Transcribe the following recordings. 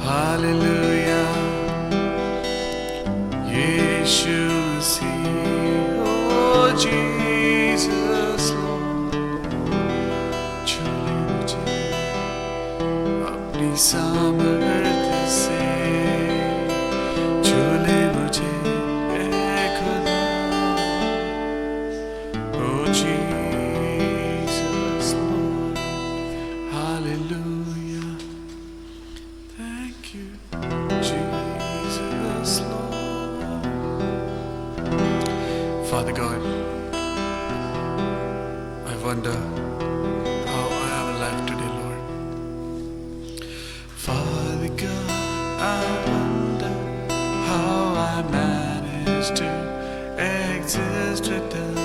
Hallelujah. यीशु मसीह, oh Jesus Lord, छूले मुझे अपनी सामर्थ्य से, छूले मुझे ऐ खुदा, oh Jesus Lord. Hallelujah. Thank you, Jesus Lord. Father God, I wonder how I am alive today, Lord. Father God, I wonder how I managed to exist without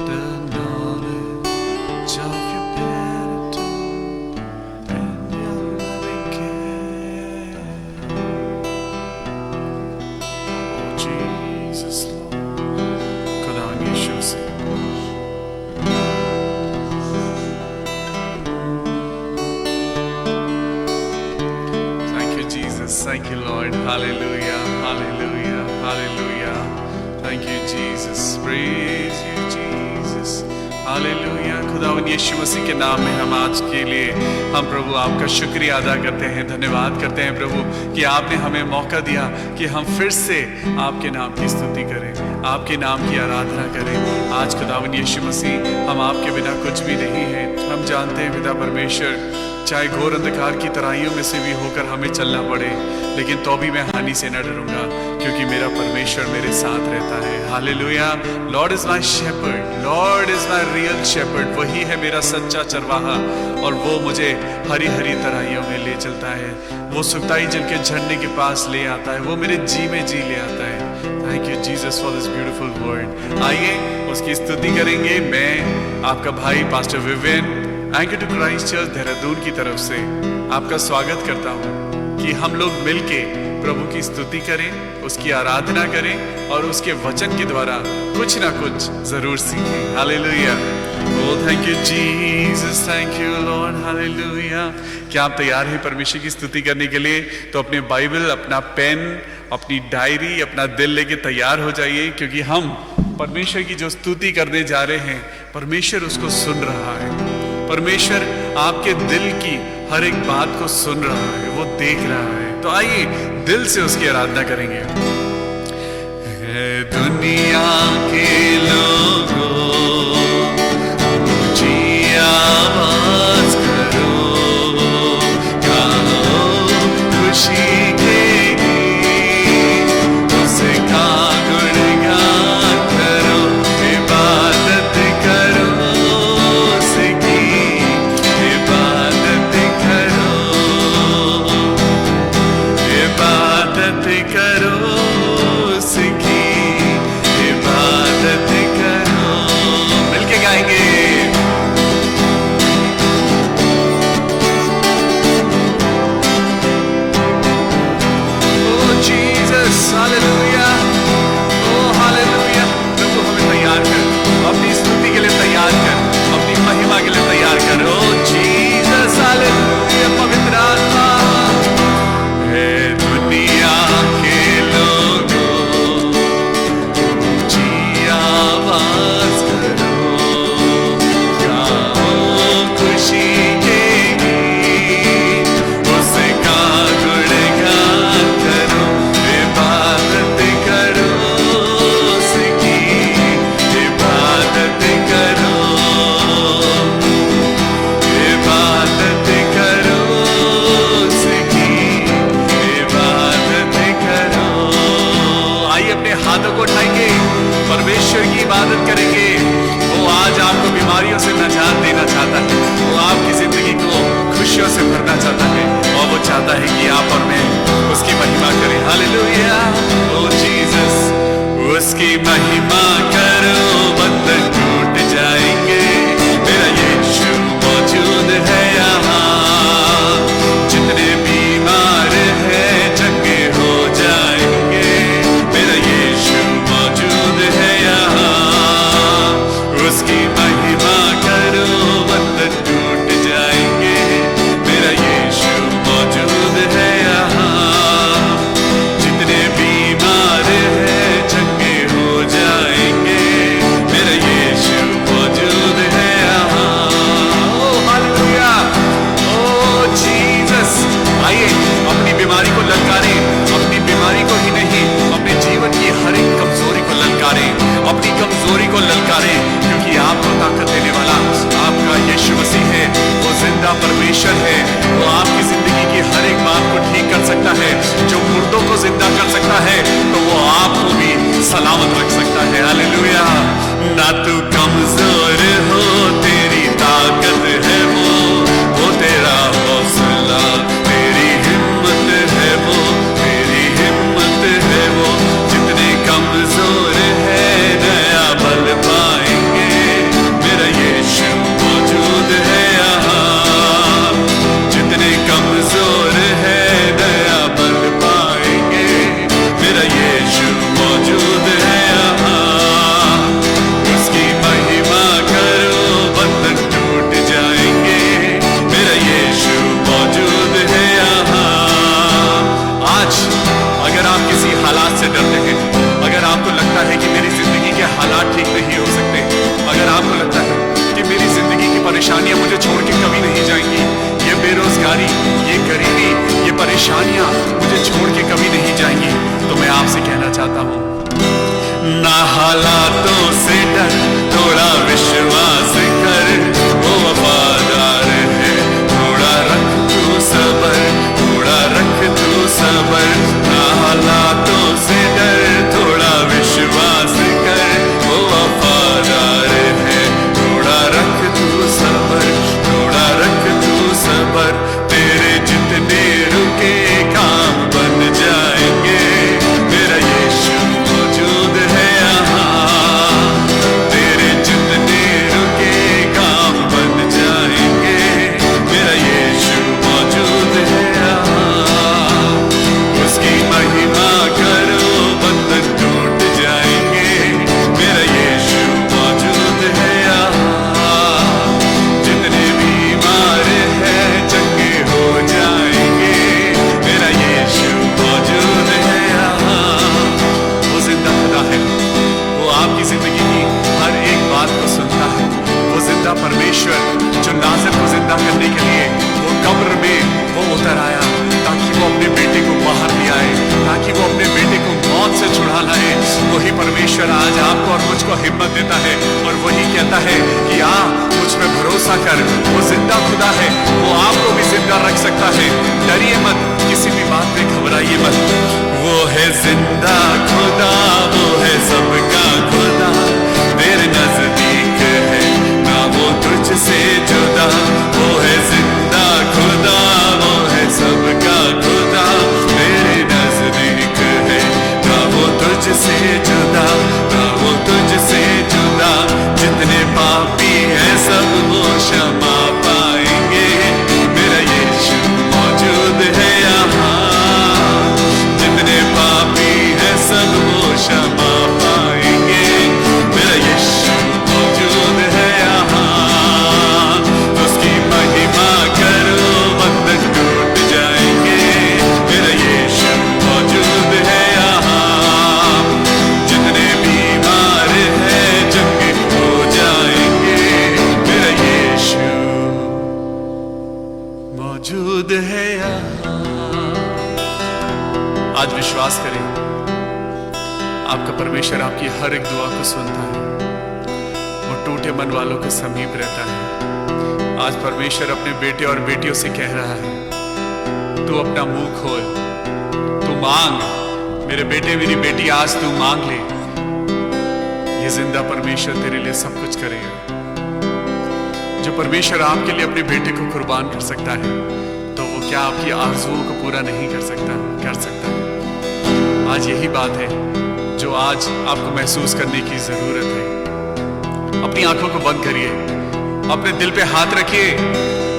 the knowledge of your gratitude and your loving care. Oh Jesus Lord, खुदा यीशु से Thank you, Lord. Hallelujah, hallelujah, hallelujah. Thank you, Jesus. Praise you, Jesus. Hallelujah. खुदावन यीशु मसीह के नाम में हम आज के लिए हम प्रभु आपका शुक्रिया अदा करते हैं, धन्यवाद करते हैं प्रभु कि आपने हमें मौका दिया कि हम फिर से आपके नाम की स्तुति करें, आपके नाम की आराधना करें। आज खुदावन यीशु मसीह, हम आपके बिना कुछ भी नहीं हैं। हम जानते हैं पिता परमेश्वर, चाहे घोर अंधकार की तराइयों में से भी होकर हमें चलना पड़े, लेकिन तो भी मैं हानि से न डरूंगा, क्योंकि मेरा परमेश्वर मेरे साथ रहता है। Hallelujah. Lord is my shepherd, Lord is my real shepherd. वही है मेरा सच्चा चरवाहा और वो मुझे हरी हरी तराइयों में ले चलता है, वो सुखदाई जल के झरने के पास ले आता है, वो मेरे जी में जी ले आता है। Thank you Jesus for this beautiful word. आइए उसकी स्तुति करेंगे। मैं आपका भाई pastor Vivian anchor to Christ Church Dehradun की तरफ से आपका स्वागत करता हूँ कि हम लोग मिलके प्रभु की स्तुति करें, उसकी आराधना करें और उसके वचन के द्वारा कुछ ना कुछ जरूर सीखें। Hallelujah. Oh, thank you Jesus, thank you Lord, hallelujah. क्या आप तैयार हैं परमेश्वर की स्तुति करने के लिए? तो अपने बाइबल, अपना पेन, अपनी डायरी, अपना दिल लेके तैयार हो जाइए, क्योंकि हम परमेश्वर की जो स्तुति करने जा रहे हैं, परमेश्वर उसको सुन रहा है। परमेश्वर आपके दिल की हर एक बात को सुन रहा है, वो देख रहा है। तो आइए दिल से उसकी आराधना करेंगे। दुनिया के लोगों, ऊंची आवाज करो, गाओ खुशी के गीत, उसका गुणगान करो, इबादत करो, करो उसकी इबादत करो। सकता है, जो मुर्दों को जिंदा कर सकता है, तो वो आपको भी सलामत रख सकता है। हालेलुया। ना तू कमजोर हो, तेरी ताकत है वो तेरा हौसला, तेरी हिम्मत है वो, तेरी हिम्मत है वो। जितने कमजोर है नया बल पाएंगे, मेरा यीशु मौजूद है यहाँ। जितने कमजोर है नया बल पाएंगे, मेरा यीशु मौजूद है यहाँ। उसकी महिमा करो, बंधन टूट जाएंगे, मेरा यीशु मौजूद है यहाँ। आज अगर आप किसी हालात से डरते हैं, अगर आपको लगता है कि मेरी जिंदगी के हालात ठीक नहीं हो सकते, अगर आपको लगता है कि मेरी जिंदगी की परेशानियां मुझे छोड़ के कभी नहीं जाएंगी, ये बेरोजगारी, ये गरीबी, ये परेशानियां मुझे छोड़ के कभी नहीं जाएंगी, तो मैं आपसे कहना चाहता हूं, ना हालातों से डर, थोड़ा विश्वास कर, वो वफादार है। थोड़ा रख तू सबर, थोड़ा रख तू सबर। ना हालातों से डर, थोड़ा विश्वास कर, वो वफादार है। थोड़ा रख तू सबर, थोड़ा रख तू सबर। तेरे जितने रुके काम बन जाएंगे, मेरा यीशु मौजूद है यहाँ। तेरे जितने रुके काम बन जाएंगे, मेरा यीशु मौजूद है यहाँ। उसकी महिमा करो, बंधन टूट जाएंगे, मेरा यीशु मौजूद है यहाँ। जितने बीमार हैं चंगे हो जाएंगे, मेरा यीशु मौजूद है यहाँ। वो जिंदा खुदा है, वो आपकी जिंदगी की हर एक बात को सुनता है। वो जिंदा परमेश्वर जो नाज़र को जिंदा करने के लिए वो कब्र में वो उतर आया, ताकि वो अपने बेटे को बाहर ले आए, ताकि वो अपने बेटे को मौत से छुड़ा लाए। वही परमेश्वर आज आपको और मुझको हिम्मत देता है, और वही कहता है कि आ मुझ पे भरोसा कर। वो जिंदा खुदा है, वो आपको भी जिंदा रख सकता है। डरिए मत, किसी भी बात में घबराइए मत। वो है जिंदा खुदा, वो है सबका खुदा, तेरे नजदीक है ना वो तुझसे जुदा। वो है जिंदा खुदा, वो है सबका खुदा, तेरे नजदीक है ना वो तुझसे जुदा, ना वो तुझसे जुदा। जितने पापी हैं सब वो क्षमा पाएंगे, मेरा यीशु मौजूद है यहाँ। जितने पापी हैं सब वो क्षमा पाएंगे, मेरा यीशु मौजूद है यहाँ। उसकी महिमा करो, बंधन टूट जाएंगे, मेरा यीशु मौजूद है यहाँ। जितने बीमार हैं चंगे हो जाएंगे, मेरा यीशु मौजूद है यहाँ। आज विश्वास करें, आपका परमेश्वर आपकी हर एक दुआ को सुनता है। वो टूटे मन वालों के समीप रहता है। आज परमेश्वर अपने बेटे और बेटियों से कह रहा है, तू अपना मुंह खोल, तू मांग। मेरे बेटे मेरी बेटी, आज तू मांग ले। ये जिंदा परमेश्वर तेरे लिए सब कुछ करेगा। जो परमेश्वर आपके लिए अपने बेटे को कुर्बान कर सकता है, तो वो क्या आपकी आरज़ुओं को पूरा नहीं कर सकता? कर सकता है। आज यही बात है जो आज आपको महसूस करने की जरूरत है। अपनी आंखों को बंद करिए, अपने दिल पे हाथ रखिए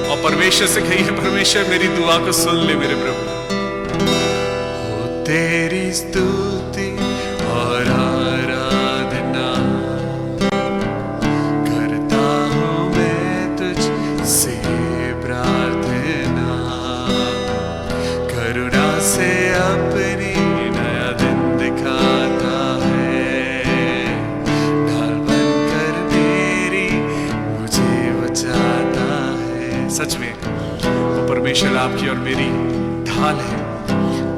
और परमेश्वर से कहिए, परमेश्वर मेरी दुआ को सुन ले मेरे प्रभु। हो तेरी स्तुति और आराधना करता हूँ मैं तुझसे प्रार्थना। करुणा से अपनी नया दिन दिखाता है, ढाल बनकर मेरी मुझे बचाता है। सच में वो परमेश्वर आपकी और मेरी ढाल है,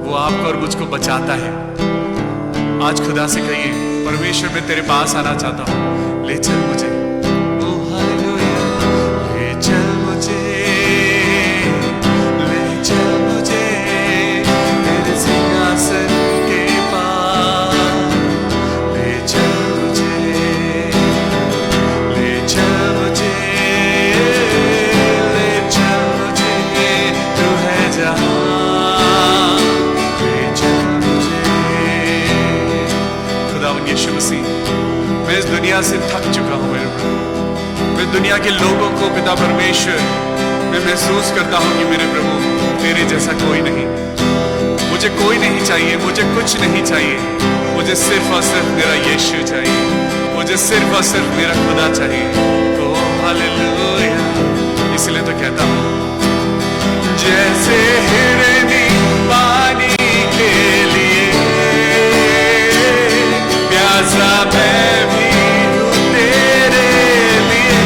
वो आपको और मुझको बचाता है। आज खुदा से कहिए, परमेश्वर मैं तेरे पास आना चाहता हूँ, ले चल मुझे। ओ हालेलुया, ले चल मुझे, ले चल मुझे, दुनिया से थक चुका हूं मेरे प्रभु। मैं दुनिया के लोगों को पिता परमेश्वर, मैं महसूस करता हूं कि मेरे प्रभु तेरे जैसा कोई नहीं। मुझे कोई नहीं चाहिए, मुझे कुछ नहीं चाहिए, मुझे सिर्फ और सिर्फ मेरा यीशु चाहिए, मुझे सिर्फ और सिर्फ मेरा खुदा चाहिए। ओ हालेलुया। इसलिए तो कहता हूं, जैसे हिरनी पानी के लिए प्यासा मैं भी हूं तेरे लिए,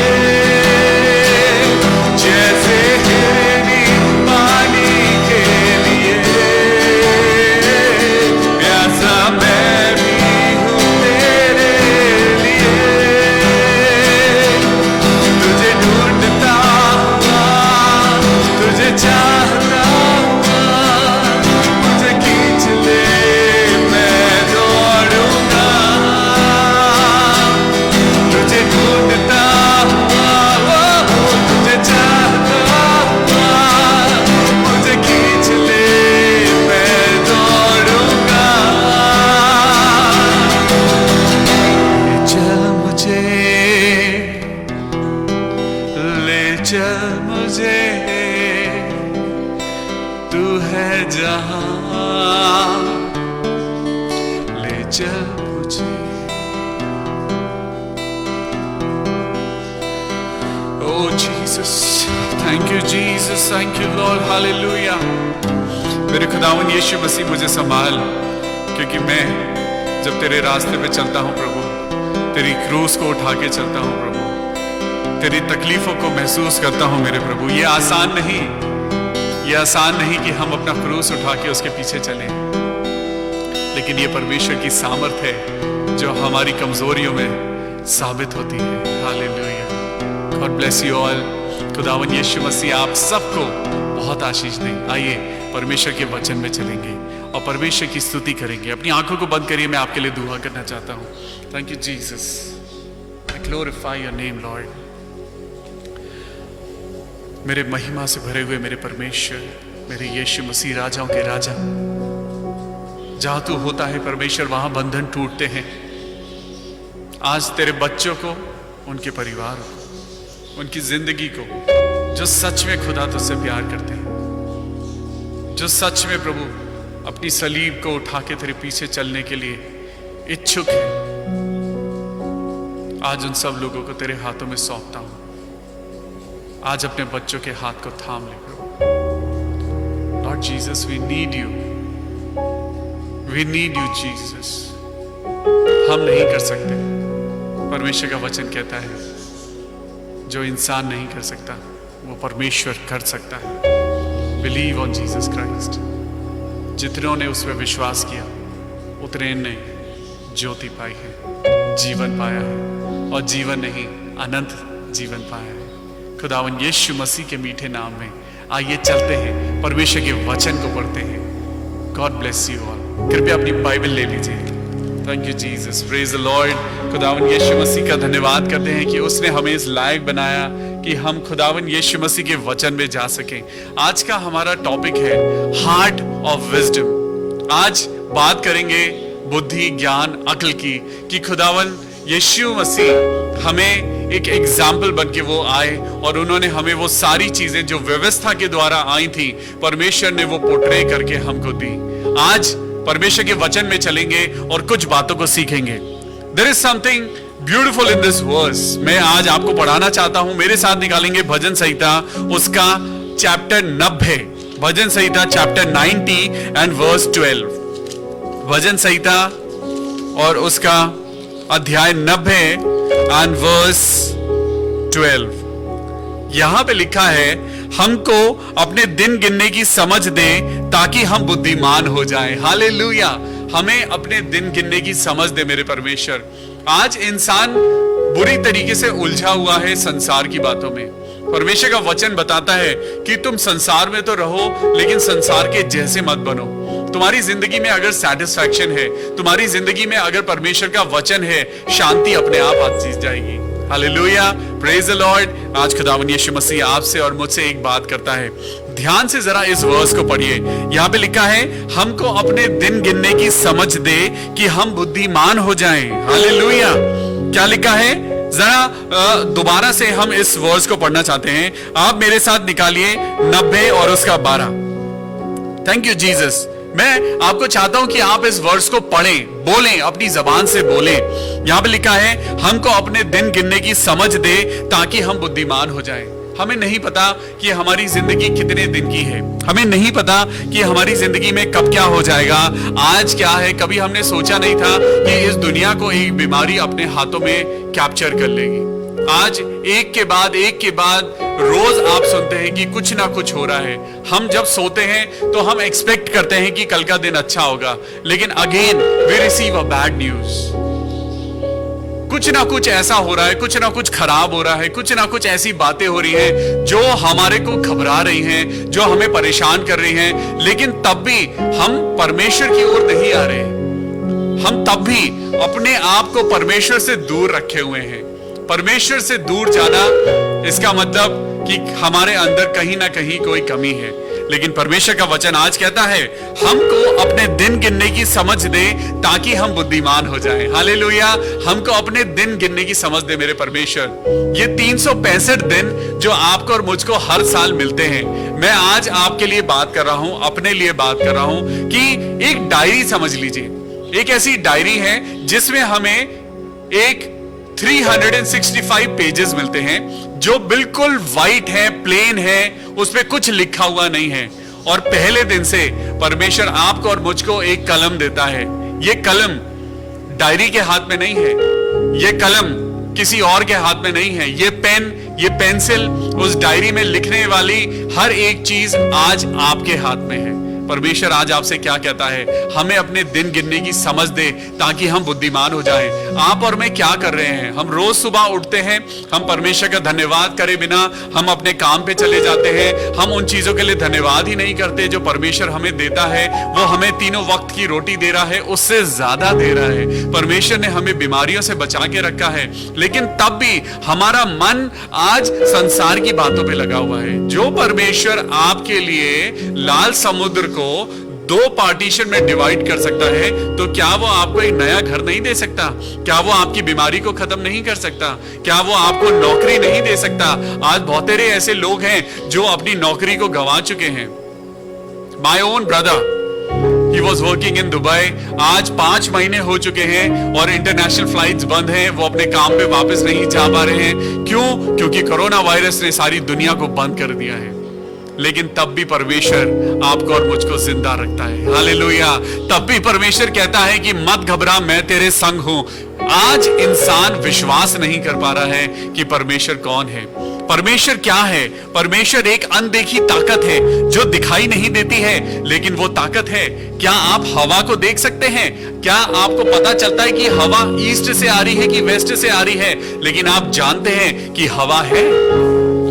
जैसे हिरनी पानी के लिए प्यासा मैं भी हूं तेरे लिए। तुझे ढूंढता हुआ, तुझे चाहता हुआ, मुझे खींच ले मैं दौड़ूंगा। तुझे ढूंढता हुआ, तुझे चाहता हुआ, मुझे खींच ले मैं दौड़ूंगा। ले चल मुझे तू है जहां, ले चल मुझे। Oh Jesus, thank you Jesus, thank you Lord, hallelujah। मेरे खुदावन यीशु मसीह मुझे संभाल, क्योंकि मैं जब तेरे रास्ते पे चलता हूं प्रभु, तेरी क्रूस को उठा के चलता हूं प्रभु, तेरी तकलीफों को महसूस करता हूं मेरे प्रभु। ये आसान नहीं कि हम अपना क्रूस उठा के उसके पीछे चलें, लेकिन ये परमेश्वर की सामर्थ है जो हमारी कमजोरियों में साबित होती है। Hallelujah. God bless you all. खुदावन यीशु मसीह आप सबको बहुत आशीष दे। आइए परमेश्वर के वचन में चलेंगे और परमेश्वर की स्तुति करेंगे। अपनी आंखों को बंद करिए, मैं आपके लिए दुआ करना चाहता हूं। Thank you Jesus, I glorify your name Lord. मेरे महिमा से भरे हुए मेरे परमेश्वर, मेरे यीशु मसीह राजाओं के राजा, जहां तू होता है परमेश्वर वहां बंधन टूटते हैं। आज तेरे बच्चों को, उनके परिवार को, उनकी जिंदगी को, जो सच में खुदा तुझसे प्यार करते हैं, जो सच में प्रभु अपनी सलीब को उठा के तेरे पीछे चलने के लिए इच्छुक है, आज उन सब लोगों को तेरे हाथों में सौंपता हूं। आज अपने बच्चों के हाथ को थाम ले प्रभु। Lord Jesus, we need you, we need you Jesus. हम नहीं कर सकते, परमेश्वर का वचन कहता है जो इंसान नहीं कर सकता वो परमेश्वर कर सकता है। Believe on Jesus Christ. जितनों ने उस पर विश्वास किया उतने ने ज्योति पाई है, जीवन पाया है, और जीवन नहीं अनंत जीवन पाया है। खुदावन यीशु मसीह के मीठे नाम में आइए चलते हैं, परमेश्वर के वचन को पढ़ते हैं। God bless you all. कृपया अपनी बाइबल ले लीजिए। Thank you Jesus, praise the Lord. खुदावन यीशु मसीह का धन्यवाद करते हैं कि उसने हमें इस लायक बनाया कि हम खुदावन यीशु मसीह के वचन में जा सकें। आज का हमारा टॉपिक है हार्ट ऑफ विजडम। आज बात करेंगे बुद्धि, ज्ञान, अक्ल की, कि खुदावन यीशु मसीह हमें एक एग्जाम्पल बन के वो आए और उन्होंने हमें वो सारी चीजें जो व्यवस्था के द्वारा आई थी, परमेश्वर ने वो पोर्ट्रे करके हमको दी। आज परमेश्वर के वचन में चलेंगे और कुछ बातों को सीखेंगे। There is something beautiful in this verse। मैं आज आपको पढ़ाना चाहता हूं। मेरे साथ निकालेंगे भजन संहिता उसका चैप्टर 90, भजन संहिता चैप्टर 90 एंड वर्स 12। भजन संहिता और उसका अध्याय 90 एंड वर्स 12। यहां पे लिखा है, हमको अपने दिन गिनने की समझ दे ताकि हम बुद्धिमान हो जाएं। हालेलुया। हमें अपने दिन गिनने की समझ दे मेरे परमेश्वर। आज इंसान बुरी तरीके से उलझा हुआ है संसार की बातों में। परमेश्वर का वचन बताता है कि तुम संसार में तो रहो लेकिन संसार के जैसे मत बनो। तुम्हारी जिंदगी में अगर सैटिस्फैक्शन है, तुम्हारी जिंदगी में अगर परमेश्वर का वचन है, शांति अपने आप आती जाएगी। Hallelujah, praise the Lord. आज खुदावन यीशु मसीह आपसे और मुझसे एक बात करता है। ध्यान से जरा इस वर्स को पढ़िए। यहां पे लिखा है, हमको अपने दिन गिनने की समझ दे कि हम बुद्धिमान हो जाएं। हालेलुया। क्या लिखा है, जरा दोबारा से हम इस वर्स को पढ़ना चाहते हैं। आप मेरे साथ निकालिए 90 और उसका 12। Thank you Jesus. मैं आपको चाहता हूं कि आप इस वर्स को पढ़ें, बोलें, अपनी जबान से बोलें। यहां पे लिखा है, हमको अपने दिन गिनने की समझ दे ताकि हम बुद्धिमान हो जाएं। हमें नहीं पता कि हमारी जिंदगी कितने दिन की है, हमें नहीं पता कि हमारी जिंदगी में कब क्या हो जाएगा, आज क्या है। कभी हमने सोचा नहीं था कि इस दुनिया को एक बीमारी अपने हाथों में कैप्चर कर लेगी। आज एक के बाद रोज आप सुनते हैं कि कुछ ना कुछ हो रहा है। हम जब सोते हैं तो हम एक्सपेक्ट करते हैं कि कल का दिन अच्छा होगा, लेकिन again we receive a bad news. कुछ ना कुछ ऐसा हो रहा है, कुछ ना कुछ खराब हो रहा है, कुछ ना कुछ ऐसी बातें हो रही हैं जो हमारे को घबरा रही हैं, जो हमें परेशान कर रही हैं। लेकिन तब भी हम परमेश्वर की ओर नहीं आ रहे। हम तब भी अपने आप को परमेश्वर से दूर रखे हुए हैं। परमेश्वर से दूर जाना इसका मतलब कि हमारे अंदर कहीं ना कहीं कोई कमी है। लेकिन परमेश्वर का वचन आज कहता है, हमको अपने दिन गिनने की समझ दे ताकि हम बुद्धिमान हो जाएं। हालेलुया। हमको अपने दिन गिनने की समझ दे मेरे परमेश्वर। ये 365 दिन जो आपको और मुझको हर साल मिलते हैं, मैं आज आपके लिए बात कर रहा हूं, अपने लिए बात कर रहा हूं कि एक डायरी समझ लीजिए। एक ऐसी डायरी है जिसमें हमें एक 365 पेजेस मिलते हैं जो बिल्कुल वाइट है, प्लेन है, उस पे कुछ लिखा हुआ नहीं है। और पहले दिन से परमेश्वर आपको और मुझको एक कलम देता है। ये कलम डायरी के हाथ में नहीं है, ये कलम किसी और के हाथ में नहीं है, ये पेन, ये पेंसिल, उस डायरी में लिखने वाली हर एक चीज आज आपके हाथ में है। परमेश्वर आज आपसे क्या कहता है, हमें अपने दिन गिनने की समझ दे ताकि हम बुद्धिमान हो जाएं। आप और मैं क्या कर रहे हैं, हम रोज सुबह उठते हैं, हम परमेश्वर का धन्यवाद करे बिना हम अपने काम पे चले जाते हैं। हम उन चीजों के लिए धन्यवाद ही नहीं करते जो परमेश्वर हमें देता है। वो हमें तीनों वक्त की रोटी दे रहा है, उससे ज्यादा दे रहा है। परमेश्वर ने हमें बीमारियों से बचा के रखा है, लेकिन तब भी हमारा मन आज संसार की बातों पे लगा हुआ है। जो परमेश्वर आपके लिए लाल समुद्र को 2 पार्टीशन में डिवाइड कर सकता है, तो क्या वो आपको एक नया घर नहीं दे सकता? क्या वो आपकी बीमारी को खत्म नहीं कर सकता? क्या वो आपको नौकरी नहीं दे सकता? आज बहुत सारे ऐसे लोग हैं जो अपनी नौकरी को गंवा चुके हैं। My own brother, he was working in Dubai, आज 5 महीने हो चुके हैं और इंटरनेशनल फ्लाइट्स बंद हैं। वो अपने काम पे वापस नहीं जा पा रहे हैं। क्यों? क्योंकि कोरोना वायरस ने सारी दुनिया को बंद कर दिया है। लेकिन तब भी परमेश्वर आपको और मुझको जिंदा रखता है। हालेलुया। तब भी परमेश्वर कहता है कि मत घबरा, मैं तेरे संग हूं। आज इंसान विश्वास नहीं कर पा रहा है कि परमेश्वर कौन है। परमेश्वर क्या है? परमेश्वर एक अनदेखी ताकत है जो दिखाई नहीं देती है, लेकिन वो ताकत है। क्या आप हवा को देख सकते हैं? क्या आपको पता चलता है कि हवा ईस्ट से आ रही है कि वेस्ट से आ रही है? लेकिन आप जानते हैं कि हवा है।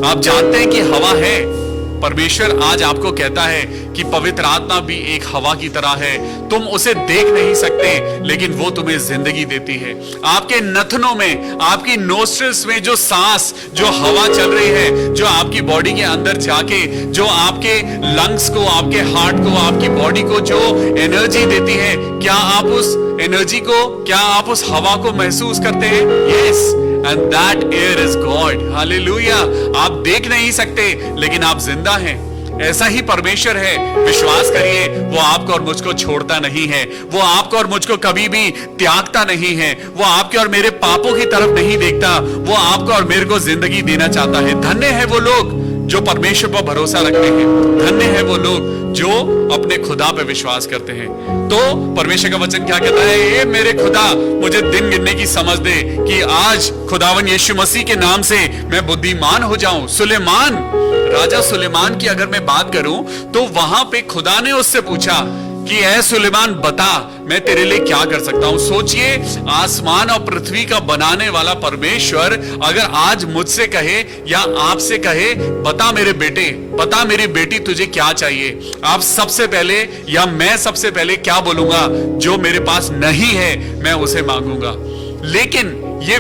आप जानते हैं कि हवा है। परमेश्वर आज आपको कहता है कि पवित्र आत्मा भी एक हवा की तरह है। तुम उसे देख नहीं सकते, लेकिन वो तुम्हें जिंदगी देती है। आपके नथनों में, आपकी नोस्ट्रिल्स में जो सांस, जो हवा चल रही है, जो आपकी बॉडी के अंदर जाके, जो आपके लंग्स को, आपके हार्ट को, आपकी बॉडी को जो एनर्जी देती है, क्या आप उस एनर्जी को, क्या आप उस हवा को महसूस करते हैं? Yes, and that air is God. Hallelujah. आप देख नहीं सकते, लेकिन आप जिंदा हैं। ऐसा ही परमेश्वर है। विश्वास करिए, वो आपको और मुझको छोड़ता नहीं है। वो आपको और मुझको कभी भी त्यागता नहीं है। वो आपके और मेरे पापों की तरफ नहीं देखता। वो आपको और मेरे को जिंदगी देना चाहता है। धन्य है वो लोग जो परमेश्वर पर भरोसा रखते हैं। धन्य है वो लोग जो अपने खुदा पे विश्वास करते हैं। तो परमेश्वर का वचन क्या कहता है? ये मेरे खुदा, मुझे दिन गिनने की समझ दे कि आज खुदावन यीशु मसीह के नाम से मैं बुद्धिमान हो जाऊं। सुलेमान, राजा सुलेमान की अगर मैं बात करूं तो वहां पे खुदा ने उससे पूछा कि ऐ सुलेमान, बता मैं तेरे लिए क्या कर सकता हूं। सोचिए, आसमान और पृथ्वी का बनाने वाला परमेश्वर अगर आज मुझसे कहे या आपसे कहे, बता मेरे बेटे, बता मेरी बेटी, तुझे क्या चाहिए, आप सबसे पहले या मैं सबसे पहले क्या बोलूंगा? जो मेरे पास नहीं है मैं उसे मांगूंगा। लेकिन ये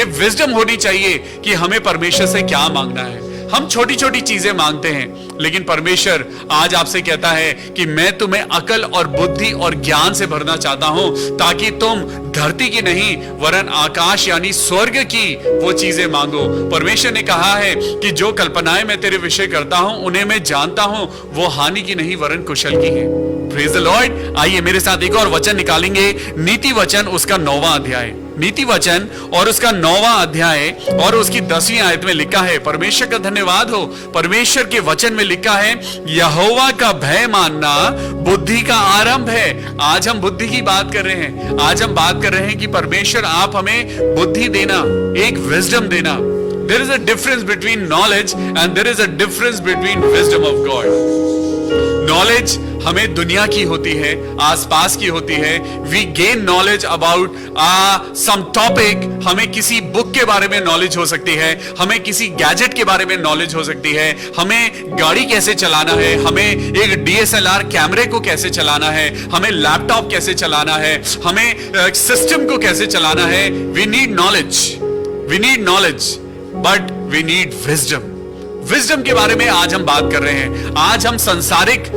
विजडम होनी चाहिए कि हमें परमेश्वर से क्या मांगना है। हम छोटी छोटी चीजें मांगते हैं, लेकिन परमेश्वर आज आपसे कहता है कि मैं तुम्हें अकल और बुद्धि और ज्ञान से भरना चाहता हूं, ताकि तुम धरती की नहीं वरन आकाश यानी स्वर्ग की वो चीजें मांगो। परमेश्वर ने कहा है कि जो कल्पनाएं मैं तेरे विषय करता हूं उन्हें मैं जानता हूं, वो हानि की नहीं वरन कुशल की है। Praise the Lord. आइए मेरे साथ एक और वचन निकालेंगे, नीति वचन उसका 9वां अध्याय, नीति वचन और उसका 9वां अध्याय और उसकी 10वीं आयत में लिखा है, परमेश्वर का धन्यवाद हो, परमेश्वर के वचन में लिखा है, यहोवा का भय मानना बुद्धि का आरंभ है। आज हम बुद्धि की बात कर रहे हैं, आज हम बात कर रहे हैं कि परमेश्वर आप हमें बुद्धि देना, एक विजडम देना। There is a difference between knowledge and there is a difference between wisdom of God. Knowledge हमें दुनिया की होती है, आसपास की होती है। We gain knowledge about some topic, हमें किसी बुक के बारे में नॉलेज हो सकती है, हमें किसी गैजेट के बारे में नॉलेज हो सकती है, हमें गाड़ी कैसे चलाना है, हमें एक DSLR कैमरे को कैसे चलाना है, हमें लैपटॉप कैसे चलाना है, हमें सिस्टम को कैसे चलाना है। We need knowledge, we need knowledge, but we need wisdom. Wisdom के बारे में आज हम बात कर रहे हैं। आज हम संसारिक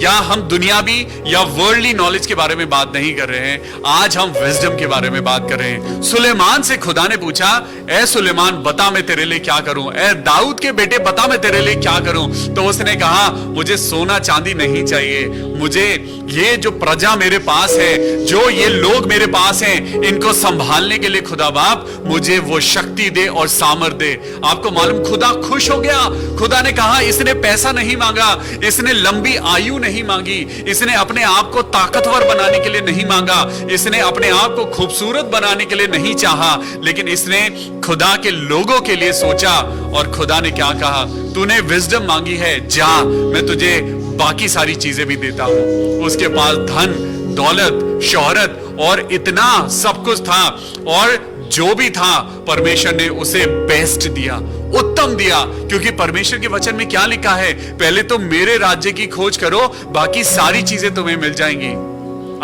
या हम दुनियावी या वर्ल्डली नॉलेज के बारे में बात नहीं कर रहे हैं, आज हम विजडम के बारे में बात कर रहे हैं। सुलेमान से खुदा ने पूछा, ए सुलेमान बता मैं तेरे लिए क्या करूं, ए दाऊद के बेटे बता मैं तेरे लिए क्या करूं। तो उसने कहा, मुझे सोना चांदी नहीं चाहिए, मुझे ये जो प्रजा मेरे पास है, जो ये लोग मेरे पास हैं, इनको संभालने के लिए खुदा बाप मुझे वो शक्ति दे और सामर्थ दे। आपको मालूम, खुदा खुश हो गया। खुदा ने कहा, इसने पैसा नहीं मांगा, इसने लंबी आयु नहीं मांगी, इसने अपने आप को ताकतवर बनाने के लिए नहीं मांगा, इसने अपने आप को खूबसूरत बनाने के लिए नहीं चाहा, लेकिन इसने खुदा के लोगों के लिए सोचा। और खुदा ने क्या कहा, तूने विजडम मांगी है, जा मैं तुझे बाकी सारी चीजें भी देता हूं। उसके पास धन दौलत शोहरत और इतना सब कुछ था, और जो भी था परमेश्वर ने उसे बेस्ट दिया, उत्तम दिया। क्योंकि परमेश्वर के वचन में क्या लिखा है, पहले तो मेरे राज्य की खोज करो, बाकी सारी चीजें तुम्हें मिल जाएंगी।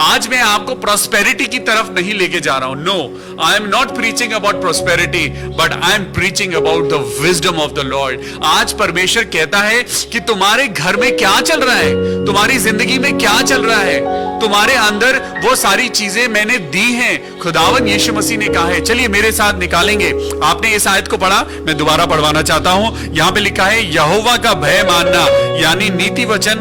आज मैं आपको प्रॉस्पेरिटी की तरफ नहीं लेके जा रहा हूं। No, I am not preaching about prosperity, but I am preaching about the wisdom of the Lord. आज परमेश्वर कहता है कि तुम्हारे घर में क्या चल रहा है, तुम्हारी जिंदगी में क्या चल रहा है, तुम्हारे अंदर वो सारी चीजें मैंने दी हैं। खुदावन यीशु मसीह ने कहा है। चलिए मेरे साथ निकालेंगे। आपने इस आयत को पढ़ा, मैं दोबारा पढ़वाना चाहता हूं। यहां पे लिखा है, यहोवा का भय मानना, यानी नीति वचन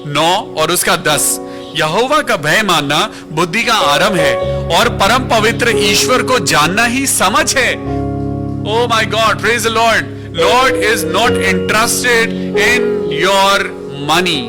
9 और उसका 10। यहोवा का भय मानना बुद्धि का आरंभ है, और परम पवित्र ईश्वर को जानना ही समझ है। Oh my God, praise the Lord. Lord is not interested in your money.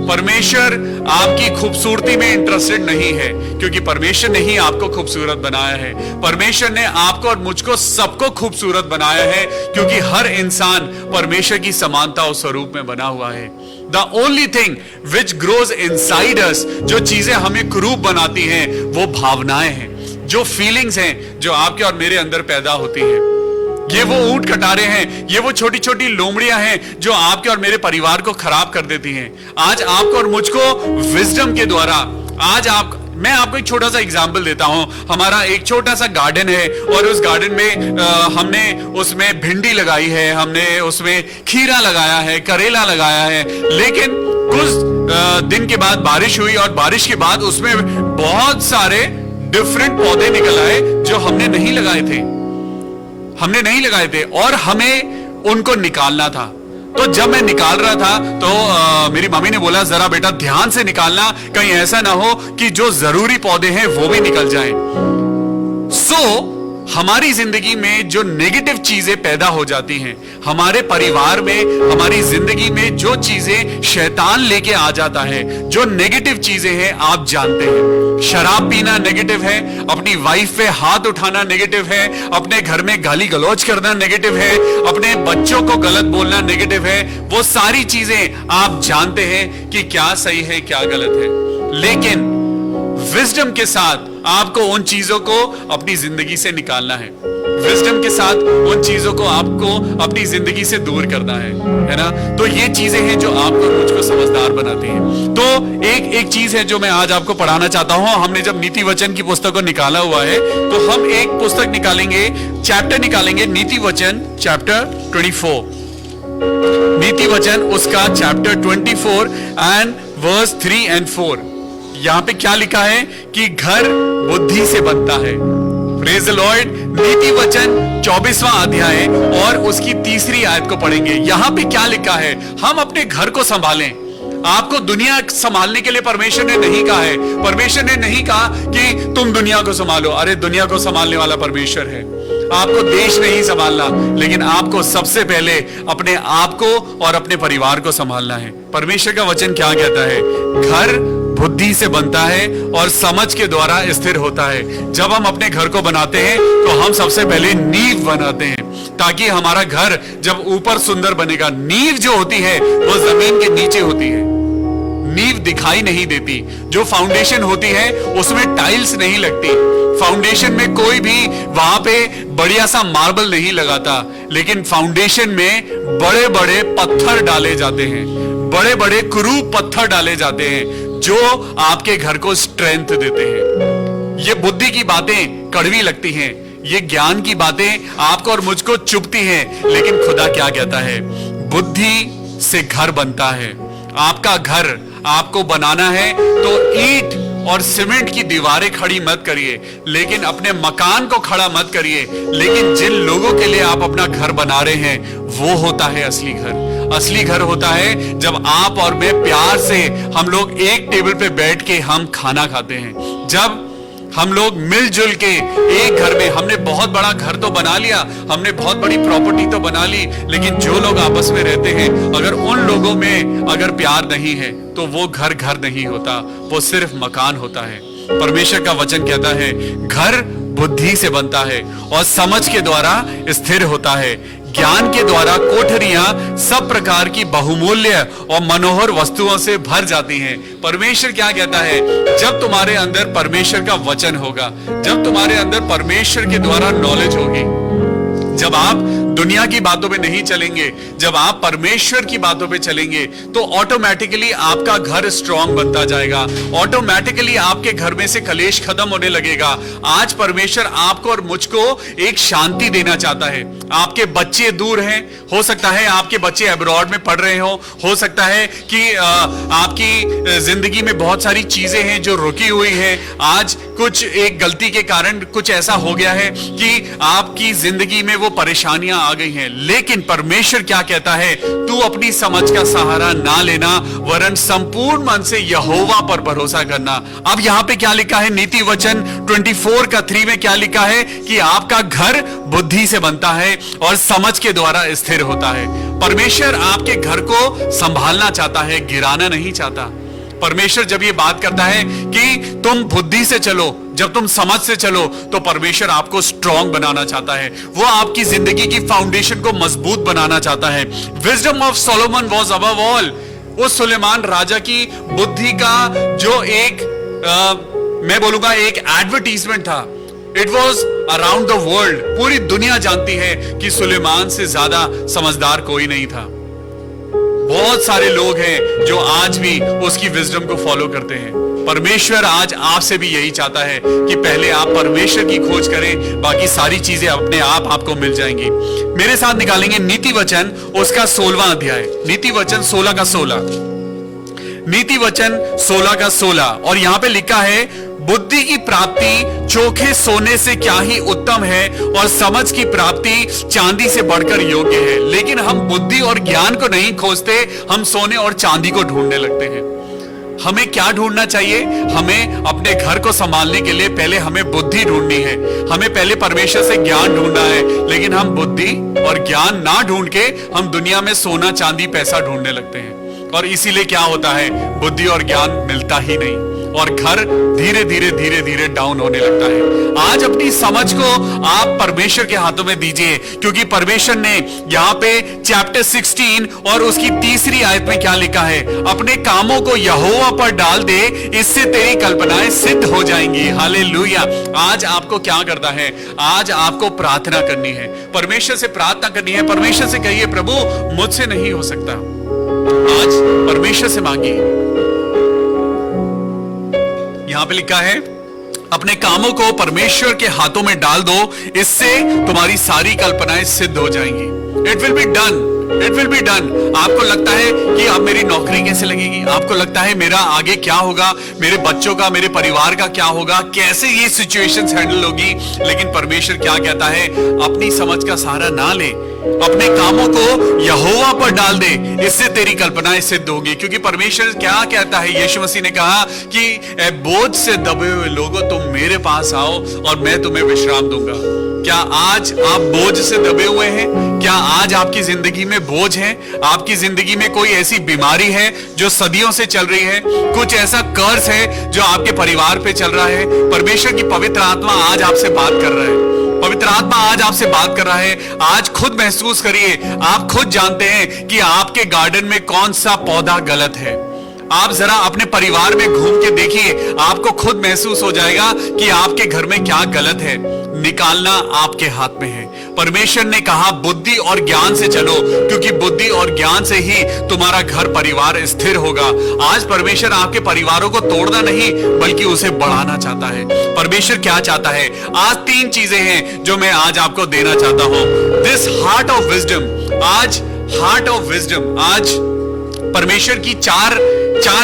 परमेश्वर आपकी खूबसूरती में इंटरेस्टेड नहीं है, क्योंकि परमेश्वर ने ही आपको खूबसूरत बनाया है। परमेश्वर ने आपको और मुझको सबको खूबसूरत बनाया है, क्योंकि हर इंसान परमेश्वर की समानता और स्वरूप में बना हुआ है। The only thing which grows inside us, जो चीजें हमें कुरूप बनाती हैं, वो भावनाएं हैं, जो फीलिंग्स हैं, जो आपके और मेरे अंदर पैदा होती हैं। ये वो ऊंट कटारे हैं, ये वो छोटी छोटी लोमड़ियां हैं जो आपके और मेरे परिवार को खराब कर देती हैं। आज आपको और मुझको विजडम के द्वारा, मैं आपको एक छोटा सा एग्जाम्पल देता हूं। हमारा एक छोटा सा गार्डन है, और उस गार्डन में हमने उसमें भिंडी लगाई है, हमने उसमें खीरा लगाया है, करेला लगाया है। लेकिन कुछ दिन के बाद बारिश हुई, और बारिश के बाद उसमें बहुत सारे डिफरेंट पौधे निकल आए जो हमने नहीं लगाए थे, और हमें उनको निकालना था। तो जब मैं निकाल रहा था तो मेरी मम्मी ने बोला, जरा बेटा ध्यान से निकालना, कहीं ऐसा ना हो कि जो जरूरी पौधे हैं वो भी निकल जाएं। हमारी जिंदगी में जो नेगेटिव चीजें पैदा हो जाती हैं, हमारे परिवार में, हमारी जिंदगी में जो चीजें शैतान लेके आ जाता है, जो नेगेटिव चीजें हैं, आप जानते हैं, शराब पीना नेगेटिव है, अपनी वाइफ पे हाथ उठाना नेगेटिव है, अपने घर में गाली गलौज करना नेगेटिव है, अपने बच्चों को गलत बोलना नेगेटिव है। वो सारी चीजें आप जानते हैं कि क्या सही है क्या गलत है, लेकिन विजडम के साथ आपको उन चीजों को अपनी जिंदगी से निकालना है। विजडम के साथ उन चीजों को आपको अपनी जिंदगी से दूर करना है ना। तो ये चीजें हैं जो आपको मुझको समझदार बनाती हैं। तो एक चीज है जो मैं आज आपको पढ़ाना चाहता हूं। हमने जब नीति वचन की पुस्तक को निकाला हुआ है, तो हम एक पुस्तक निकालेंगे, चैप्टर निकालेंगे, नीति वचन चैप्टर 24। नीति वचन उसका चैप्टर 24 एंड वर्स 3 and 4। यहां पे क्या लिखा है कि घर बुद्धि से बनता है। Praise the Lord. नीति वचन 24वां अध्याय और उसकी 3री आयत को पढ़ेंगे। यहां पे क्या लिखा है, हम अपने घर को संभालें। आपको दुनिया संभालने के लिए परमेश्वर ने नहीं कहा है। परमेश्वर ने नहीं कहा कि तुम दुनिया को संभालो। अरे दुनिया को संभालने वाला परमेश्वर है। आपको देश नहीं संभालना, लेकिन आपको सबसे पहले अपने आप को और अपने परिवार को संभालना है। परमेश्वर का वचन क्या कहता है, घर बुद्धि से बनता है और समझ के द्वारा स्थिर होता है। जब हम अपने घर को बनाते हैं तो हम सबसे पहले नींव बनाते हैं, ताकि हमारा घर जब ऊपर सुंदर बनेगा। नींव जो होती है वो जमीन के नीचे होती है, नींव दिखाई नहीं देती। जो फाउंडेशन होती है उसमें टाइल्स नहीं लगती, फाउंडेशन में कोई भी वहां पे बढ़िया सा मार्बल नहीं लगाता, लेकिन फाउंडेशन में बड़े बड़े पत्थर डाले जाते हैं, बड़े बड़े क्रूप पत्थर डाले जाते हैं जो आपके घर को स्ट्रेंथ देते हैं। ये बुद्धि की बातें कड़वी लगती हैं, ये ज्ञान की बातें आपको और मुझको चुभती हैं, लेकिन खुदा क्या कहता है, बुद्धि से घर बनता है। आपका घर आपको बनाना है तो ईंट और सीमेंट की दीवारें खड़ी मत करिए, लेकिन अपने मकान को खड़ा मत करिए, लेकिन जिन लोगों के लिए आप अपना घर बना रहे हैं वो होता है असली घर। असली घर होता है जब आप और मैं प्यार से हम लोग एक टेबल पे बैठ के हम खाना खाते हैं। जब हम लोग मिलजुल के एक घर में, हमने बहुत बड़ा घर तो बना लिया, हमने बहुत बड़ी प्रॉपर्टी तो बना ली, लेकिन जो लोग आपस में रहते हैं, अगर उन लोगों में अगर प्यार नहीं है तो वो घर घर नहीं होता, वो सिर्फ मकान होता है। परमेश्वर का वचन कहता है घर बुद्धि से बनता है और समझ के द्वारा स्थिर होता है। ज्ञान के द्वारा कोठरियां सब प्रकार की बहुमूल्य और मनोहर वस्तुओं से भर जाती हैं। परमेश्वर क्या कहता है, जब तुम्हारे अंदर परमेश्वर का वचन होगा, जब तुम्हारे अंदर परमेश्वर के द्वारा नॉलेज होगी, जब आप दुनिया की बातों पे नहीं चलेंगे, जब आप परमेश्वर की बातों पे चलेंगे, तो ऑटोमेटिकली आपका घर स्ट्रांग बनता जाएगा। ऑटोमेटिकली आपके घर में से कलेश खत्म होने लगेगा। आज परमेश्वर आपको और मुझको एक शांति देना चाहता है। आपके बच्चे दूर हैं, हो सकता है आपके बच्चे अब्रॉड में पढ़ रहे हो सकता है कि आपकी जिंदगी में बहुत सारी चीजें हैं जो रुकी हुई हैं। आज कुछ एक गलती के कारण कुछ ऐसा हो गया है कि आपकी जिंदगी में वो परेशानियां आ गई हैं, लेकिन परमेश्वर क्या कहता है, तू अपनी समझ का सहारा ना लेना, वरन संपूर्ण मन से यहोवा पर भरोसा करना। अब यहां पे क्या लिखा है, नीति वचन 24 का 3 में क्या लिखा है कि आपका घर बुद्धि से बनता है और समझ के द्वारा स्थिर होता है। परमेश्वर आपके घर को संभालना चाहता है, गिराना नहीं चाहता। परमेश्वर जब ये बात करता है कि तुम बुद्धि से चलो, जब तुम समझ से चलो, तो परमेश्वर आपको स्ट्रांग बनाना चाहता है। वो आपकी जिंदगी की फाउंडेशन को मजबूत बनाना चाहता है। Wisdom of Solomon was above all. उस सुलेमान राजा की बुद्धि का जो एक मैं बोलूंगा एक एडवर्टीजमेंट था। It was around the world. पूरी दुनिया जानती है कि सुलेमान से ज्यादा समझदार कोई नहीं था। बहुत सारे लोग हैं जो आज भी उसकी विजडम को फॉलो करते हैं। परमेश्वर आज आपसे भी यही चाहता है कि पहले आप परमेश्वर की खोज करें, बाकी सारी चीजें अपने आप आपको मिल जाएंगी। मेरे साथ निकालेंगे नीति वचन उसका 16वां अध्याय, नीति वचन 16 का 16, नीति वचन 16 का 16। और यहां पे लिखा है, बुद्धि की प्राप्ति चोखे सोने से क्या ही उत्तम है और समझ की प्राप्ति चांदी से बढ़कर योग्य है। लेकिन हम बुद्धि और ज्ञान को नहीं खोजते, हम सोने और चांदी को ढूंढने लगते हैं। हमें क्या ढूंढना चाहिए? हमें अपने घर को संभालने के लिए पहले हमें बुद्धि ढूंढनी है। हमें पहले परमेश्वर से ज्ञान ढूंढना है, लेकिन हम बुद्धि और ज्ञान ना ढूंढ के हम दुनिया में सोना चांदी पैसा ढूंढने लगते हैं, और इसीलिए क्या होता है, बुद्धि और ज्ञान मिलता ही नहीं और घर धीरे धीरे धीरे धीरे डाउन होने लगता है। आज अपनी समझ को आप परमेश्वर के हाथों में दीजिए, क्योंकि परमेश्वर ने यहाँ पे चैप्टर 16 और उसकी 3री आयत में क्या लिखा है, अपने कामों को यहोवा पर डाल दे, इससे तेरी कल्पनाएं सिद्ध हो जाएंगी। हालेलुया। आज आपको क्या करना है? आज आपको प्रार्थना करनी है, परमेश्वर से प्रार्थना करनी है। परमेश्वर से कहिए, प्रभु मुझसे नहीं हो सकता। आज परमेश्वर से मांगिए। यहां पे लिखा है, अपने कामों को परमेश्वर के हाथों में डाल दो, इससे तुम्हारी सारी कल्पनाएं सिद्ध हो जाएंगी। It will be done. It will be done. आपको लगता है कि अब मेरी नौकरी कैसे लगेगी, आपको लगता है मेरा आगे क्या होगा, मेरे बच्चों का, मेरे परिवार का क्या होगा, कैसे ये सिचुएशंस हैंडल होगी। लेकिन परमेश्वर क्या कहता है, अपनी समझ का सहारा ना ले, अपने कामों को यहोवा पर डाल दे, इससे तेरी कल्पनाएं सिद्ध होगी। क्योंकि परमेश्वर क्या कहता है, यीशु मसीह ने कहा कि ए बोझ से दबे हुए लोगों, तुम मेरे पास आओ और मैं तुम्हें विश्राम दूंगा। क्या आज आप बोझ से दबे हुए हैं? क्या आज आपकी जिंदगी में बोझ है? आपकी जिंदगी में कोई ऐसी बीमारी है जो सदियों से चल रही है? कुछ ऐसा कर्ज है जो आपके परिवार पे चल रहा है? परमेश्वर की पवित्र आत्मा आज आपसे बात कर रहा है। पवित्र आत्मा आज आपसे बात कर रहा है। आज खुद महसूस करिए, आप खुद जानते हैं कि आपके गार्डन में कौन सा पौधा गलत है। आप जरा अपने परिवार में घूम के देखिए, आपको खुद महसूस हो जाएगा कि आपके घर में क्या गलत है। निकालना आपके हाथ में है। परमेश्वर ने कहा बुद्धि और ज्ञान से चलो, क्योंकि बुद्धि और ज्ञान से ही तुम्हारा घर परिवार स्थिर होगा। आज परमेश्वर आपके परिवारों को तोड़ना नहीं बल्कि उसे बढ़ाना चाहता है। परमेश्वर क्या चाहता है? आज 3 चीजें हैं जो मैं आज आपको देना चाहता हूं। दिस हार्ट ऑफ विजडम, आज हार्ट ऑफ विजडम, आज परमेश्वर की चार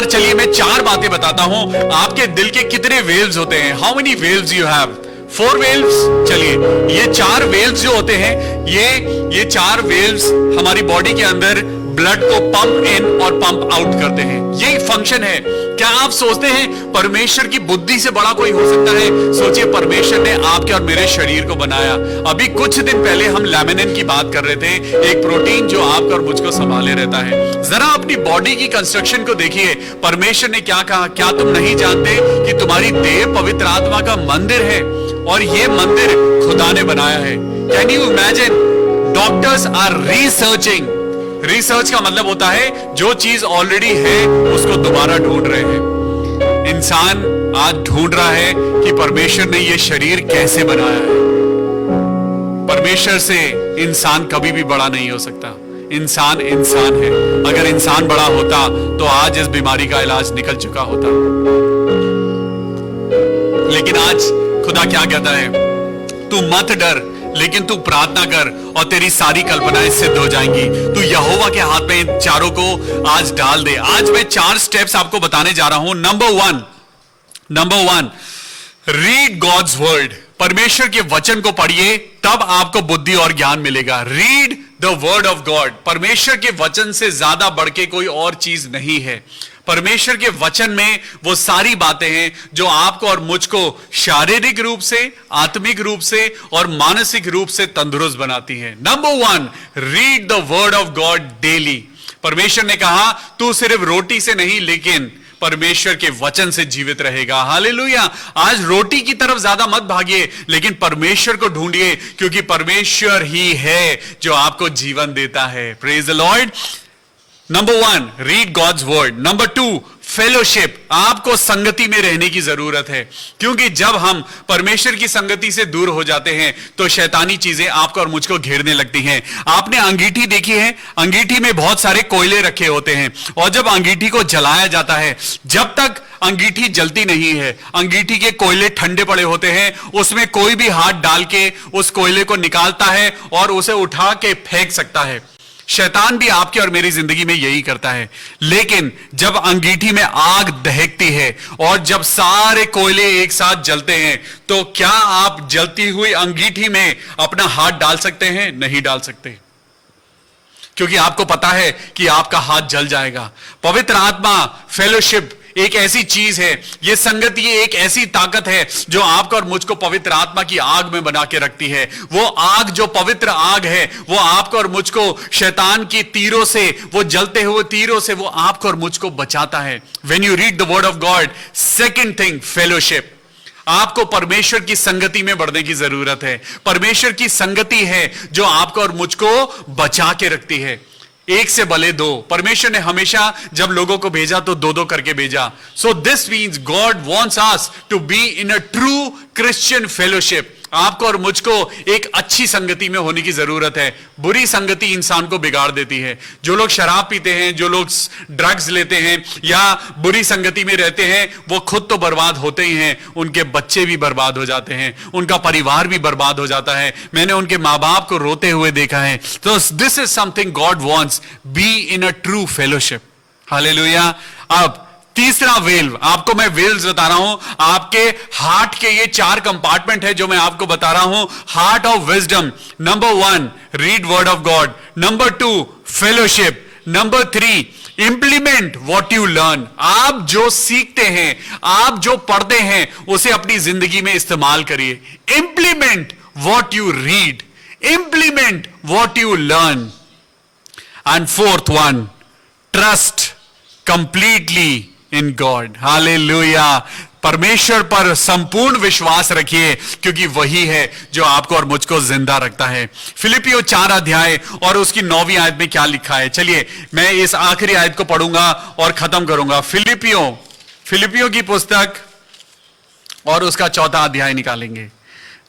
चलिए मैं 4 बातें बताता हूं। आपके दिल के कितने वेव्स होते हैं? How many waves you have? 4 waves. चलिए, ये 4 वेव्स जो होते हैं, ये 4 वेव्स हमारी बॉडी के अंदर ब्लड को पंप इन और पंप आउट करते हैं। यही फंक्शन है। क्या आप सोचते हैं परमेश्वर की बुद्धि से बड़ा कोई हो सकता है? सोचिए, परमेश्वर ने आपके और मेरे शरीर को बनाया। अभी कुछ दिन पहले हम लैमिनिन की बात कर रहे थे, एक प्रोटीन जो आपका और मुझको संभाले रहता है। जरा अपनी बॉडी की कंस्ट्रक्शन को देखिए। परमेश्वर ने क्या कहा? क्या तुम नहीं जानते कि तुम्हारी देह पवित्र आत्मा का मंदिर है और यह मंदिर खुदा ने बनाया है? Can you imagine? Doctors are researching. Research का मतलब होता है जो चीज ऑलरेडी है उसको दोबारा ढूंढ रहे हैं। इंसान आज ढूंढ रहा है कि परमेश्वर ने यह शरीर कैसे बनाया है। परमेश्वर से इंसान कभी भी बड़ा नहीं हो सकता। इंसान इंसान है। अगर इंसान बड़ा होता तो आज इस बीमारी का इलाज निकल चुका होता। लेकिन आज खुदा क्या कहता है? तू मत डर, लेकिन तू प्रार्थना कर और तेरी सारी कल्पनाएं सिद्ध हो जाएंगी। तू यहोवा के हाथ में इन चारों को आज डाल दे। आज मैं 4 स्टेप्स आपको बताने जा रहा हूं। Number 1, read God's word. परमेश्वर के वचन को पढ़िए, तब आपको बुद्धि और ज्ञान मिलेगा। Read the word of God. परमेश्वर के वचन से ज्यादा बढ़ के कोई और चीज नहीं है। परमेश्वर के वचन में वो सारी बातें हैं जो आपको और मुझको शारीरिक रूप से, आत्मिक रूप से और मानसिक रूप से तंदुरुस्त बनाती है। Number 1, read the word of God daily. परमेश्वर ने कहा तू सिर्फ रोटी से नहीं लेकिन परमेश्वर के वचन से जीवित रहेगा। हालेलुया। आज रोटी की तरफ ज्यादा मत भागिए, लेकिन परमेश्वर को ढूंढिए, क्योंकि परमेश्वर ही है जो आपको जीवन देता है। Praise the Lord. Number 1, read God's word. Number 2, fellowship. आपको संगति में रहने की जरूरत है, क्योंकि जब हम परमेश्वर की संगति से दूर हो जाते हैं तो शैतानी चीजें आपको और मुझको घेरने लगती हैं। आपने अंगीठी देखी है? अंगीठी में बहुत सारे कोयले रखे होते हैं और जब अंगीठी को जलाया जाता है, जब तक अंगीठी जलती नहीं है, अंगीठी के कोयले ठंडे पड़े होते हैं। उसमें कोई भी हाथ डाल के उस कोयले को निकालता है और उसे उठा के फेंक सकता है। शैतान भी आपकी और मेरी जिंदगी में यही करता है। लेकिन जब अंगीठी में आग दहकती है और जब सारे कोयले एक साथ जलते हैं, तो क्या आप जलती हुई अंगीठी में अपना हाथ डाल सकते हैं? नहीं डाल सकते, क्योंकि आपको पता है कि आपका हाथ जल जाएगा। पवित्र आत्मा, फेलोशिप एक ऐसी चीज है, ये संगति एक ऐसी ताकत है जो आपको और मुझको पवित्र आत्मा की आग में बना के रखती है। वो आग जो पवित्र आग है, वो आपको और मुझको शैतान की तीरों से, वो जलते हुए तीरों से वो आपको और मुझको बचाता है। When you read the word of God, second thing, fellowship। आपको परमेश्वर की संगति में बढ़ने की जरूरत है। परमेश्वर की संगति है जो आपको और मुझको बचा के रखती है। 1 से भले 2। परमेश्वर ने हमेशा जब लोगों को भेजा तो 2-2 करके भेजा। So this means God wants us to be in a true Christian fellowship. आपको और मुझको एक अच्छी संगति में होने की जरूरत है। बुरी संगति इंसान को बिगाड़ देती है। जो लोग शराब पीते हैं, जो लोग ड्रग्स लेते हैं या बुरी संगति में रहते हैं, वो खुद तो बर्बाद होते ही हैं, उनके बच्चे भी बर्बाद हो जाते हैं, उनका परिवार भी बर्बाद हो जाता है। मैंने उनके माँ बाप को रोते हुए देखा है। तो this is something God wants, B in a true fellowship. Hallelujah. अब तीसरा वेल्व, आपको मैं वेल्व्स बता रहा हूं। आपके हार्ट के ये 4 कंपार्टमेंट है जो मैं आपको बता रहा हूं। Heart of wisdom, number 1 read word of God, number 2 fellowship, number 3 implement what you learn. आप जो सीखते हैं, आप जो पढ़ते हैं, उसे अपनी जिंदगी में इस्तेमाल करिए। Implement what you read, implement what you learn. And fourth one, trust completely in God. Hallelujah. परमेश्वर पर संपूर्ण विश्वास रखिए, क्योंकि वही है जो आपको और मुझको जिंदा रखता है। फिलिपियो 4 अध्याय और उसकी 9वीं आयत में क्या लिखा है, चलिए मैं इस आखिरी आयत को पढ़ूंगा और खत्म करूंगा। फिलिपियो की पुस्तक और उसका 4था अध्याय निकालेंगे।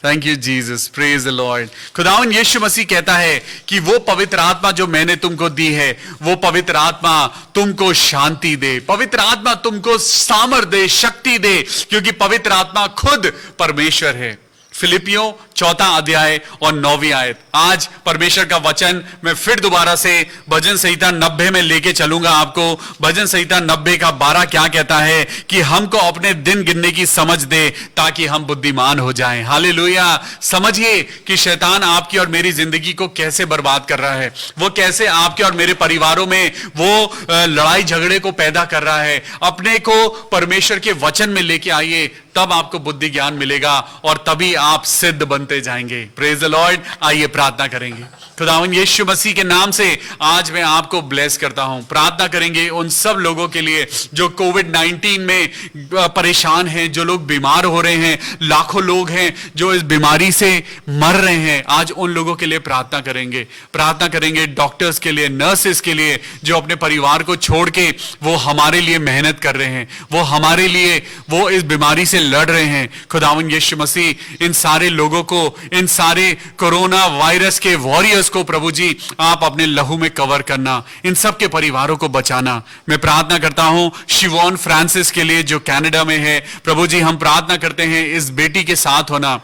Thank you Jesus, praise the Lord. खुदावन यीशु मसीह कहता है कि वो पवित्र आत्मा जो मैंने तुमको दी है, वो पवित्र आत्मा तुमको शांति दे, पवित्र आत्मा तुमको सामर्थ दे, शक्ति दे, क्योंकि पवित्र आत्मा खुद परमेश्वर है। फिलिपियो 4था अध्याय और 9वीं आयत। आज परमेश्वर का वचन मैं फिर दोबारा से भजन संहिता 90 में लेके चलूंगा आपको। भजन संहिता 90 का 12 क्या कहता है कि हमको अपने दिन गिनने की समझ दे ताकि हम बुद्धिमान हो जाएं। हालेलुया। समझिए कि शैतान आपकी और मेरी जिंदगी को कैसे बर्बाद कर रहा है, वो कैसे आपके और मेरे परिवारों में वो लड़ाई झगड़े को पैदा कर रहा है। अपने को परमेश्वर के वचन में लेके आइए, तब आपको बुद्धि ज्ञान मिलेगा और तभी आप सिद्ध बनते जाएंगे। Praise the Lord. आइए प्रार्थना करेंगे। खुदावन यीशु मसीह के नाम से आज मैं आपको ब्लेस करता हूं। प्रार्थना करेंगे उन सब लोगों के लिए जो कोविड-19 में परेशान हैं, जो लोग बीमार हो रहे हैं। लाखों लोग हैं जो इस बीमारी से मर रहे हैं। आज उन लोगों के लिए प्रार्थना करेंगे। प्रार्थना करेंगे डॉक्टर्स के लिए, नर्सेस के लिए, जो अपने परिवार को छोड़ के वो हमारे लिए मेहनत कर रहे हैं, वो हमारे लिए वो इस बीमारी से लड़ रहे हैं। खुदावन यीशु मसीह इन सारे लोगों को, इन सारे कोरोना वायरस के वॉरियर्स को प्रभु जी आप अपने लहू में कवर करना, इन सब के परिवारों को बचाना। मैं प्रार्थना करता हूं शिवॉन फ्रांसिस के लिए जो कनाडा में है। प्रभु जी हम प्रार्थना करते हैं इस बेटी के साथ होना,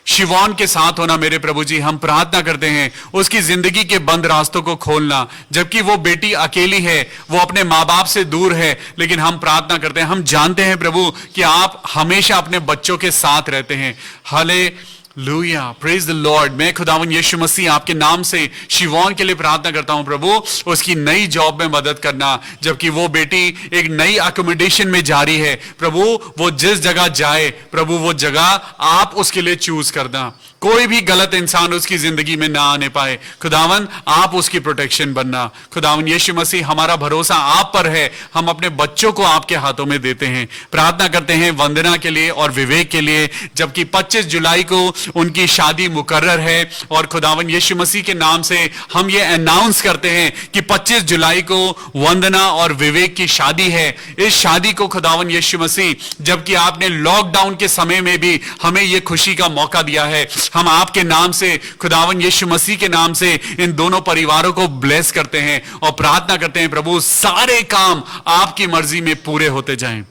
शिवॉन के साथ होना। मेरे प्रभु जी हम प्रार्थना करते हैं उसकी जिंदगी के बंद रास्तों को खोलना। जबकि वो बेटी अकेली है, वो अपने माँ बाप से दूर है, लेकिन हम प्रार्थना करते हैं, हम जानते हैं प्रभु कि आप हमेशा अपने बच्चों के साथ रहते हैं। Hallelujah, praise the Lord. मैं खुदावन यीशु मसीह आपके नाम से शिवॉन के लिए प्रार्थना करता हूं प्रभु, उसकी नई जॉब में मदद करना। जबकि वो बेटी एक नई अकोमोडेशन में जा रही है प्रभु, वो जिस जगह जाए प्रभु वो जगह आप उसके लिए चूज करना। कोई भी गलत इंसान उसकी जिंदगी में ना आने पाए। खुदावन आप उसकी प्रोटेक्शन बनना। खुदावन यीशु मसीह हमारा भरोसा आप पर है, हम अपने बच्चों को आपके हाथों में देते हैं। प्रार्थना करते हैं वंदना के लिए और विवेक के लिए, जबकि 25 जुलाई को उनकी शादी मुकर्रर है। और खुदावन यीशु मसीह के नाम से हम ये अनाउंस करते हैं कि 25 जुलाई को वंदना और विवेक की शादी है। इस शादी को खुदावन यीशु मसीह, जबकि आपने लॉकडाउन के समय में भी हमें यह खुशी का मौका दिया है, हम आपके नाम से, खुदावन यीशु मसीह के नाम से इन दोनों परिवारों को ब्लेस करते हैं और प्रार्थना करते हैं प्रभु सारे काम आपकी मर्जी में पूरे होते जाएं।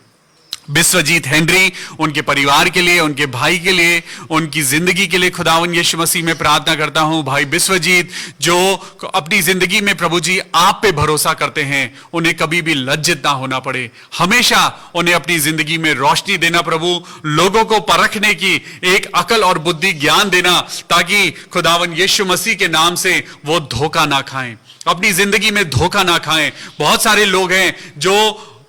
बिस्वजीत हेनरी, उनके परिवार के लिए, उनके भाई के लिए, उनकी जिंदगी के लिए खुदावन यीशु मसीह में प्रार्थना करता हूं। भाई बिस्वजीत जो अपनी जिंदगी में प्रभु जी आप पे भरोसा करते हैं, उन्हें कभी भी लज्जित ना होना पड़े। हमेशा उन्हें अपनी जिंदगी में रोशनी देना प्रभु, लोगों को परखने की एक अकल और बुद्धि ज्ञान देना, ताकि खुदावन यीशु मसीह के नाम से वो धोखा ना खाएं, अपनी जिंदगी में धोखा ना खाएं। बहुत सारे लोग हैं जो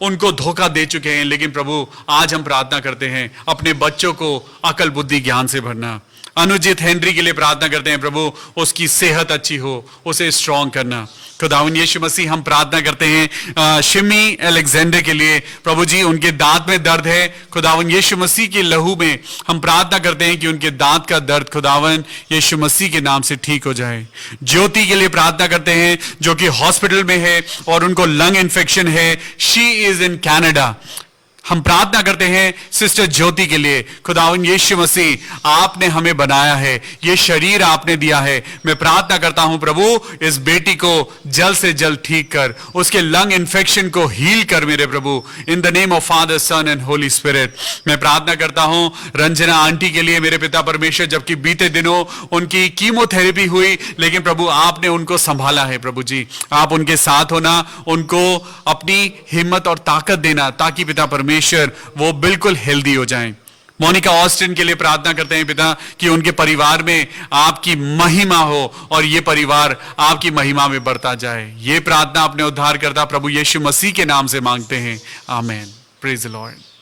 उनको धोखा दे चुके हैं, लेकिन प्रभु आज हम प्रार्थना करते हैं अपने बच्चों को अकल बुद्धि ज्ञान से भरना। अनुजित हेनरी के लिए प्रार्थना करते हैं प्रभु उसकी सेहत अच्छी हो, उसे स्ट्रांग करना। खुदावन यीशु मसीह हम प्रार्थना करते हैं शिमी अलेक्जेंडर के लिए, प्रभु जी उनके दांत में दर्द है, खुदावन यीशु मसीह के लहू में हम प्रार्थना करते हैं कि उनके दांत का दर्द खुदावन यीशु मसीह के नाम से ठीक हो जाए। ज्योति के लिए प्रार्थना करते हैं जो कि हॉस्पिटल में है और उनको लंग इन्फेक्शन है, शी इज इन कनाडा। हम प्रार्थना करते हैं सिस्टर ज्योति के लिए। खुदावन यीशु मसीह, आपने हमें बनाया है, ये शरीर आपने दिया है। मैं प्रार्थना करता हूं प्रभु, इस बेटी को जल्द से जल्द ठीक कर, उसके लंग इन्फेक्शन को हील कर मेरे प्रभु, in the name of Father, Son and Holy Spirit. मैं प्रार्थना करता हूं रंजना आंटी के लिए मेरे पिता परमेश्वर, जबकि बीते दिनों उनकी कीमोथेरेपी हुई, लेकिन प्रभु आपने उनको संभाला है। प्रभु जी, आप उनके साथ होना, उनको अपनी हिम्मत और ताकत देना, ताकि पिता परमेश्वर वो बिल्कुल हेल्दी हो जाएं। मोनिका ऑस्टिन के लिए प्रार्थना करते हैं पिता कि उनके परिवार में आपकी महिमा हो और ये परिवार आपकी महिमा में बढ़ता जाए। ये प्रार्थना अपने उद्धारकर्ता प्रभु यीशु मसीह के नाम से मांगते हैं, आमीन। Praise the Lord.